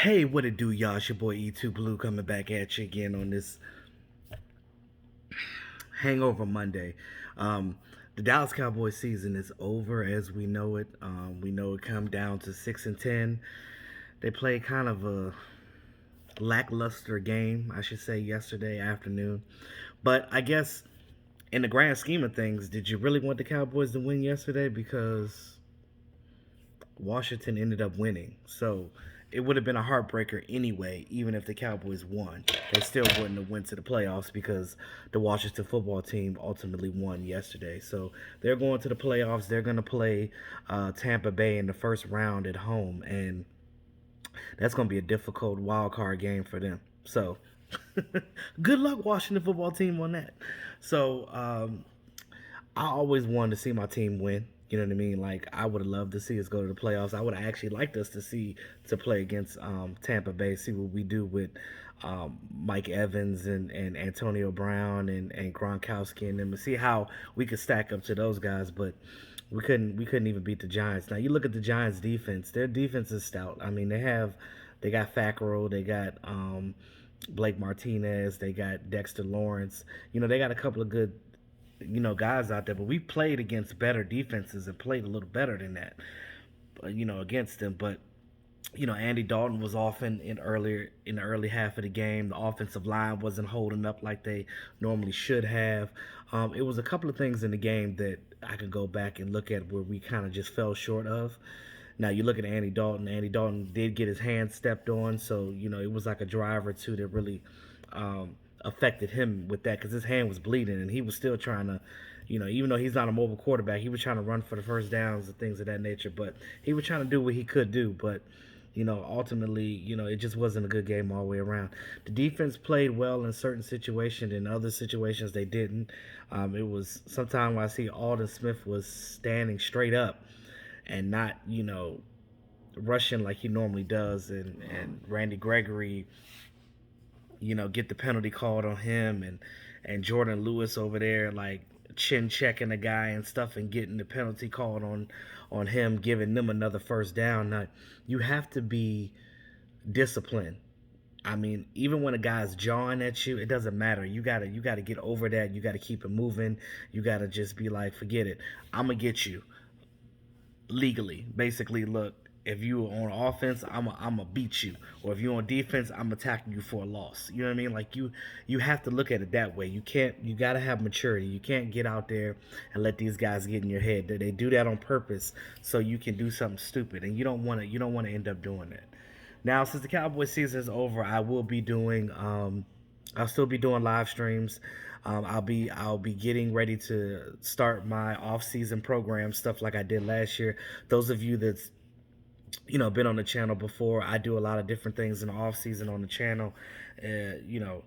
Hey, what it do, y'all? It's your boy E2 Blue coming back at you again on this Hangover Monday. Um, the Dallas Cowboys season is over as we know it. We know it come down to 6-10. They played kind of a lackluster game, I should say, yesterday afternoon. But I guess in the grand scheme of things, did you really want the Cowboys to win yesterday? Because Washington ended up winning. So it would have been a heartbreaker anyway, even if the Cowboys won. They still wouldn't have went to the playoffs because the Washington football team ultimately won yesterday. So they're going to the playoffs. They're going to play Tampa Bay in the first round at home, and that's going to be a difficult wild card game for them. So good luck, Washington football team, on that. So I always wanted to see my team win. You know what I mean? Like I would have loved to see us go to the playoffs. I would have actually liked us to play against Tampa Bay, see what we do with Mike Evans and Antonio Brown and Gronkowski and them, and see how we could stack up to those guys. But we couldn't even beat the Giants. Now you look at the Giants defense. Their defense is stout. I mean they got Fackrell, they got Blake Martinez, they got Dexter Lawrence. You know they got a couple of good guys out there, but we played against better defenses and played a little better than that, against them. But Andy Dalton was off in the early half of the game. The offensive line wasn't holding up like they normally should have. It was a couple of things in the game that I could go back and look at where we kind of just fell short of. Now you look at Andy Dalton. Andy Dalton did get his hand stepped on, so it was like a drive or two that really affected him with that because his hand was bleeding and he was still trying to, even though he's not a mobile quarterback, he was trying to run for the first downs and things of that nature. But he was trying to do what he could do. But ultimately, it just wasn't a good game all the way around. The defense played well in certain situations, in other situations they didn't. It was sometimes I see Alden Smith was standing straight up and not, rushing like he normally does, and Randy Gregory, get the penalty called on him, and Jordan Lewis over there like chin checking the guy and stuff and getting the penalty called on him, giving them another first down. Now you have to be disciplined. I mean, even when a guy's jawing at you, it doesn't matter. You gotta get over that. You gotta keep it moving. You gotta just be like, forget it. I'm gonna get you legally. Basically, look, if you on offense, I'm a beat you, or if you're on defense, I'm attacking you for a loss. You know what I mean? Like you have to look at it that way. You can't. You got to have maturity. You can't get out there and let these guys get in your head. They do that on purpose so you can do something stupid, and you don't want to. You don't want to end up doing that. Now, since the Cowboys season is over, I will be doing. I'll still be doing live streams. I'll be getting ready to start my off season program stuff like I did last year. Those of you that's been on the channel before, I do a lot of different things in the off season on the channel. Uh, you know,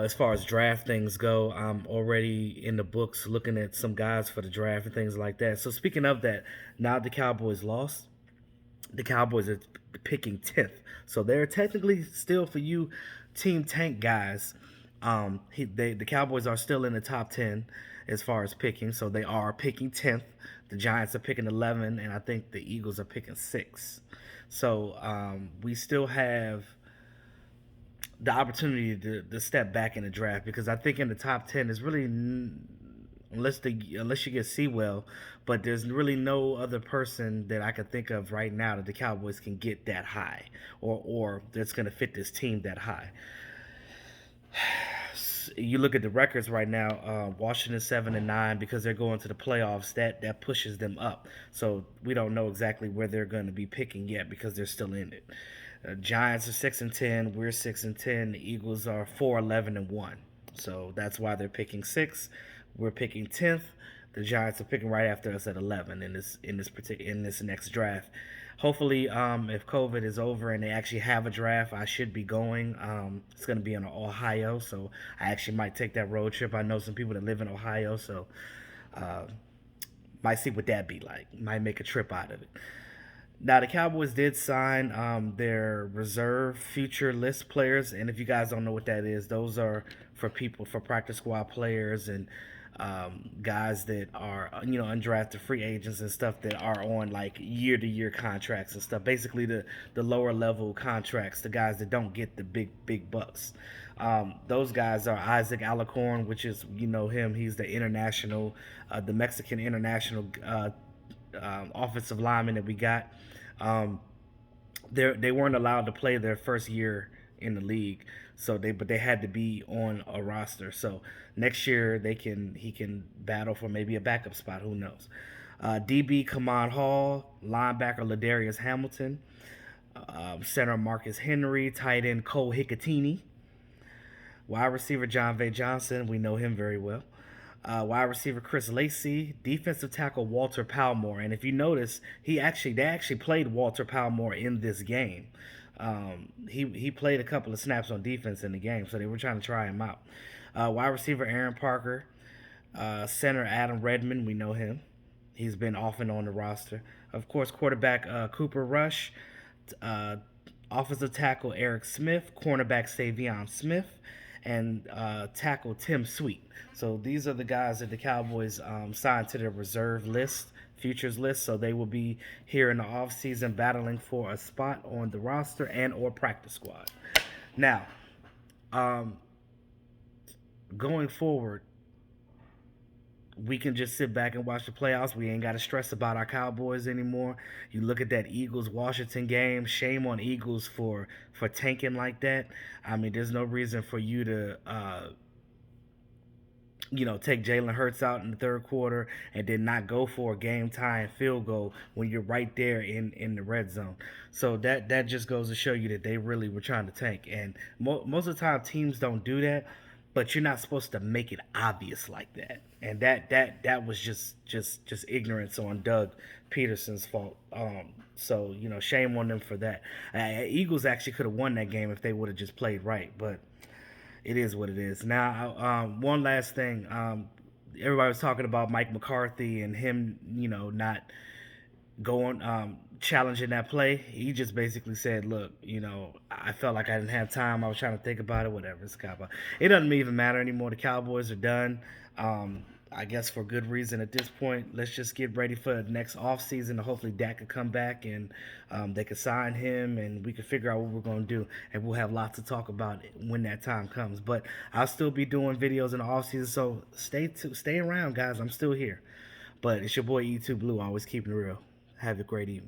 as far as draft things go, I'm already in the books looking at some guys for the draft and things like that. So speaking of that, now the Cowboys lost. The Cowboys are picking 10th. So they're technically still, for you Team Tank guys, the Cowboys are still in the top 10 as far as picking. So they are picking 10th. The Giants are picking 11, and I think the Eagles are picking 6. So we still have the opportunity to step back in the draft, because I think in the top 10 is really, unless you get Sewell, but there's really no other person that I could think of right now that the Cowboys can get that high, or that's going to fit this team that high. You look at the records right now. Washington 7-9, because they're going to the playoffs. That pushes them up. So we don't know exactly where they're going to be picking yet because they're still in it. Giants are 6-10. We're 6-10. The Eagles are 4-11-1. So that's why they're picking 6. We're picking 10th. The Giants are picking right after us at 11 in this next draft. Hopefully, if COVID is over and they actually have a draft, I should be going. It's going to be in Ohio, so I actually might take that road trip. I know some people that live in Ohio, so uh, might see what that be like. Might make a trip out of it. Now, the Cowboys did sign their reserve future list players, and if you guys don't know what that is, those are for practice squad players and guys that are undrafted free agents and stuff that are on like year-to-year contracts and stuff. Basically, the lower level contracts, the guys that don't get the big bucks. Those guys are Isaac Alicorn, which is him. He's the international, the Mexican international offensive lineman that we got. Um, they weren't allowed to play their first year in the league, so they had to be on a roster. So next year he can battle for maybe a backup spot. Who knows? DB Kamon Hall, linebacker Ladarius Hamilton, center Marcus Henry, tight end Cole Hicatini, wide receiver John Vay Johnson. We know him very well. Wide receiver Chris Lacey, defensive tackle Walter Palmore, and if you notice, they actually played Walter Palmore in this game. He played a couple of snaps on defense in the game, so they were trying to try him out. Wide receiver Aaron Parker, center Adam Redmond, we know him. He's been off and on the roster. Of course, quarterback Cooper Rush, offensive tackle Eric Smith, cornerback Savion Smith, and tackle Tim Sweet. So these are the guys that the Cowboys signed to their reserve list, futures list. So they will be here in the offseason battling for a spot on the roster and or practice squad. Now, going forward, we can just sit back and watch the playoffs. We ain't got to stress about our Cowboys anymore. You look at that Eagles-Washington game. Shame on Eagles for tanking like that. I mean, there's no reason for you to, take Jalen Hurts out in the third quarter and then not go for a game-tying field goal when you're right there in the red zone. So that just goes to show you that they really were trying to tank. And most of the time, teams don't do that. But you're not supposed to make it obvious like that, and that was just ignorance on Doug Peterson's fault. So shame on them for that. Eagles actually could have won that game if they would have just played right, but it is what it is. Now, one last thing. Everybody was talking about Mike McCarthy and him, not going challenging that play. He just basically said, look, I felt like I didn't have time. I was trying to think about it, whatever. It doesn't even matter anymore. The Cowboys are done. I guess for good reason at this point. Let's just get ready for the next offseason. Hopefully Dak could come back and they could sign him and we could figure out what we're going to do. And we'll have lots to talk about when that time comes. But I'll still be doing videos in the offseason, so stay around, guys. I'm still here. But it's your boy E2 Blue, always keeping it real. Have a great evening.